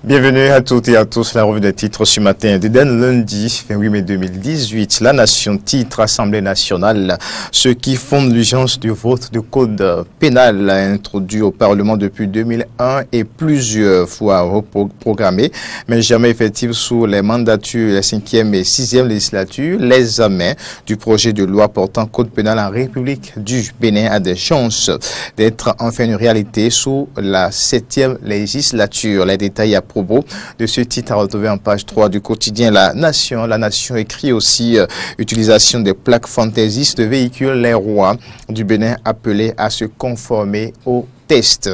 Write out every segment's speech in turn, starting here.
Bienvenue à toutes et à tous. La revue des titres ce matin d'Eden, lundi 28 mai 2018. La Nation titre Assemblée nationale. Ce qui fonde l'urgence du vote du code pénal introduit au Parlement depuis 2001 et plusieurs fois reprogrammé, mais jamais effectif sous les mandatures la 5e et 6e législature. L'examen du projet de loi portant code pénal en République du Bénin a des chances d'être enfin une réalité sous la 7e législature. Les détails à propos de ce titre à retrouver en page 3 du quotidien La Nation. La Nation écrit aussi utilisation des plaques fantaisistes de véhicules. Les rois du Bénin appelés à se conformer au test.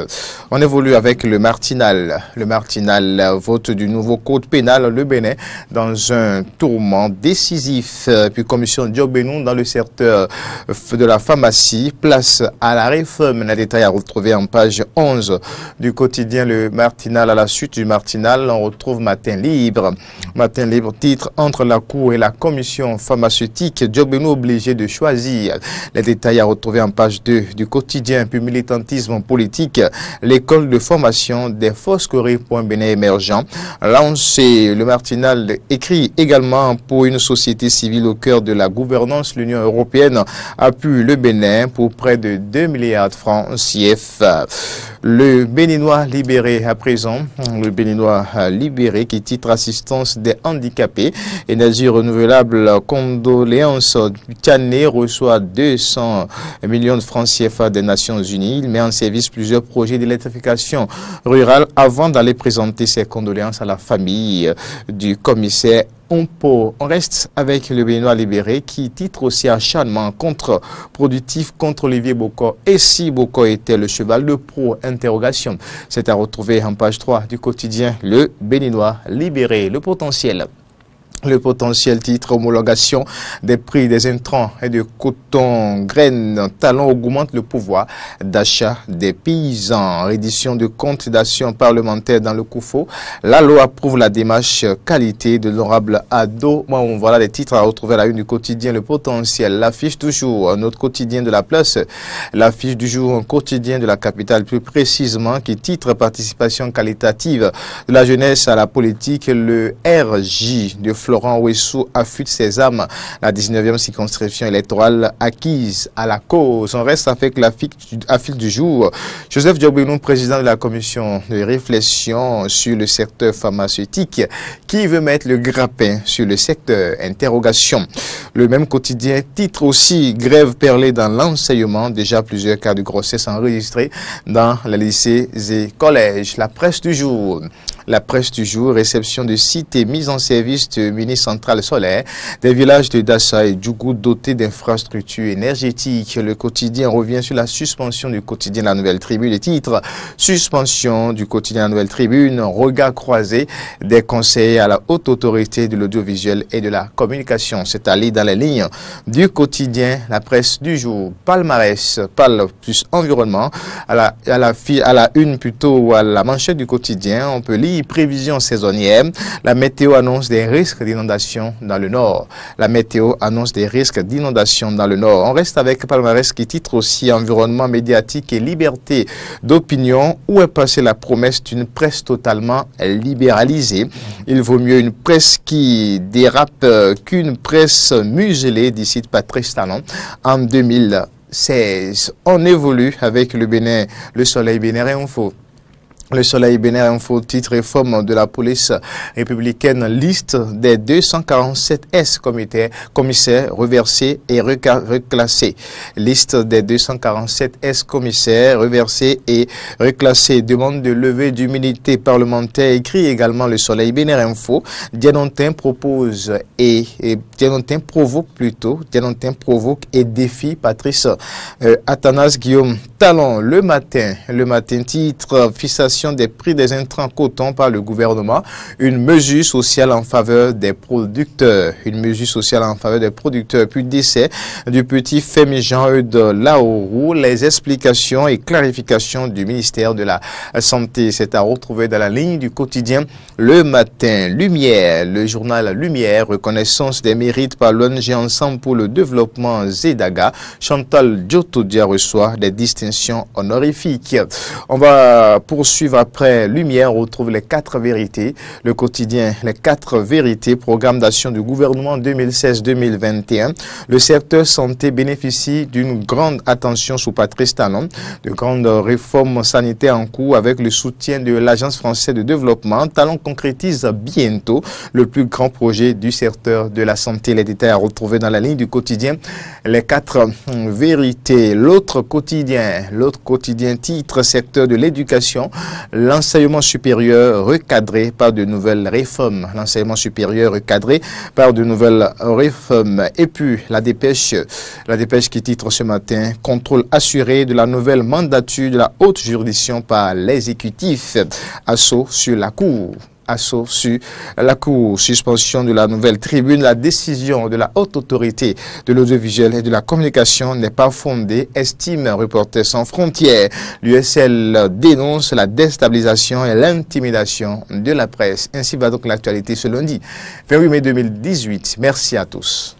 On évolue avec le Martinal. Le Martinal, vote du nouveau code pénal, le Bénin, dans un tourment décisif. Puis commission Diobenou dans le secteur de la pharmacie, place à la réforme. Les détails à retrouver en page 11 du quotidien Le Martinal. À la suite du Martinal, on retrouve Matin Libre. Matin Libre, titre entre la Cour et la commission pharmaceutique. Diobenou obligé de choisir. Les détails à retrouver en page 2 du quotidien. Puis militantisme politique. L'école de formation des forces Corée pour un Bénin émergent. Lancé, le Martinal écrit également pour une société civile au cœur de la gouvernance. L'Union européenne appuie le Bénin pour près de 2 milliards de francs CFA. Le Béninois libéré à présent, le Béninois libéré qui titre assistance des handicapés. Énergie renouvelable, condoléances. Tiané reçoit 200 millions de francs CFA des Nations Unies. Il met en service plusieurs projets d'électrification rurale avant d'aller présenter ses condoléances à la famille du commissaire Ompo. On reste avec le Béninois libéré qui titre aussi acharnement contre-productif contre Olivier Bokor. Et si Bokor était le cheval de pro? Interrogation. C'est à retrouver en page 3 du quotidien Le Béninois libéré. Le potentiel. Le potentiel titre homologation des prix des intrants et de coton, graines, talons augmente le pouvoir d'achat des paysans. Reddition de comptes d'action parlementaire dans le COUFO. La loi approuve la démarche qualité de l'honorable Ado. Voilà les titres à retrouver à la une du quotidien Le Potentiel. L'affiche du jour, un autre quotidien de la place. L'affiche du jour, un quotidien de la capitale plus précisément qui titre participation qualitative de la jeunesse à la politique. Le RJ de Florent Ouessou affûte ses armes. La 19e circonscription électorale acquise à la cause. On reste avec l'affiche du jour. Joseph Diobenou, président de la commission de réflexion sur le secteur pharmaceutique, qui veut mettre le grappin sur le secteur. Interrogation. Le même quotidien titre aussi grève perlée dans l'enseignement. Déjà plusieurs cas de grossesse enregistrés dans les lycées et collèges. La presse du jour. La presse du jour, réception de sites et mise en service de mini-centrales solaires, des villages de Dassa et Djougou dotés d'infrastructures énergétiques. Le quotidien revient sur la suspension du quotidien La Nouvelle Tribune. Le titre, suspension du quotidien La Nouvelle Tribune, regard croisé des conseillers à la haute autorité de l'audiovisuel et de la communication. C'est allé dans les lignes du quotidien La Presse du jour. Palmarès, parle plus environnement, à la une plutôt ou à la manchette du quotidien, on peut lire prévision saisonnière. La météo annonce des risques d'inondation dans le nord. La météo annonce des risques d'inondation dans le nord. On reste avec Palmarès qui titre aussi environnement médiatique et liberté d'opinion. Où est passée la promesse d'une presse totalement libéralisée? Il vaut mieux une presse qui dérape qu'une presse muselée, d'ici Patrice Talon en 2016. On évolue avec le Bénin, le Soleil Bénin Info. Le Soleil Bénin Info, titre réforme de la police républicaine, liste des 247 commissaires reversés et reclassés. Liste des 247 commissaires reversés et reclassés. Demande de levée d'immunité parlementaire, écrit également le Soleil Bénin Info. Dianontin propose Dianontin provoque et défie Patrice Athanas Guillaume Talon. Le matin titre fixation des prix des intrants coton par le gouvernement, une mesure sociale en faveur des producteurs. Une mesure sociale en faveur des producteurs. Puis décès du petit Femi Jean-Eudes Laourou. Les explications et clarifications du ministère de la Santé. C'est à retrouver dans la ligne du quotidien Le Matin. Lumière, le journal Lumière, reconnaissance des mérites par l'ONG Ensemble pour le développement Zedaga. Chantal Djotodia reçoit des distinctions honorifiques. On va poursuivre livre après Lumière, on retrouve les 4 vérités. Le quotidien Les 4 vérités, programme d'action du gouvernement 2016-2021. Le secteur santé bénéficie d'une grande attention sous Patrice Talon. De grandes réformes sanitaires en cours avec le soutien de l'Agence française de développement. Talon concrétise bientôt le plus grand projet du secteur de la santé. Les détails à retrouver dans la ligne du quotidien Les 4 vérités. L'autre quotidien titre secteur de l'éducation, l'enseignement supérieur recadré par de nouvelles réformes. L'enseignement supérieur recadré par de nouvelles réformes. Et puis la dépêche qui titre ce matin, contrôle assuré de la nouvelle mandature de la haute juridiction par l'exécutif. Assaut sur la Cour. Assaut sur la Cour, suspension de la nouvelle tribune. La décision de la haute autorité de l'audiovisuel et de la communication n'est pas fondée, estime Reporters sans frontières. L'USL dénonce la déstabilisation et l'intimidation de la presse. Ainsi va donc l'actualité ce lundi 28 mai 2018. Merci à tous.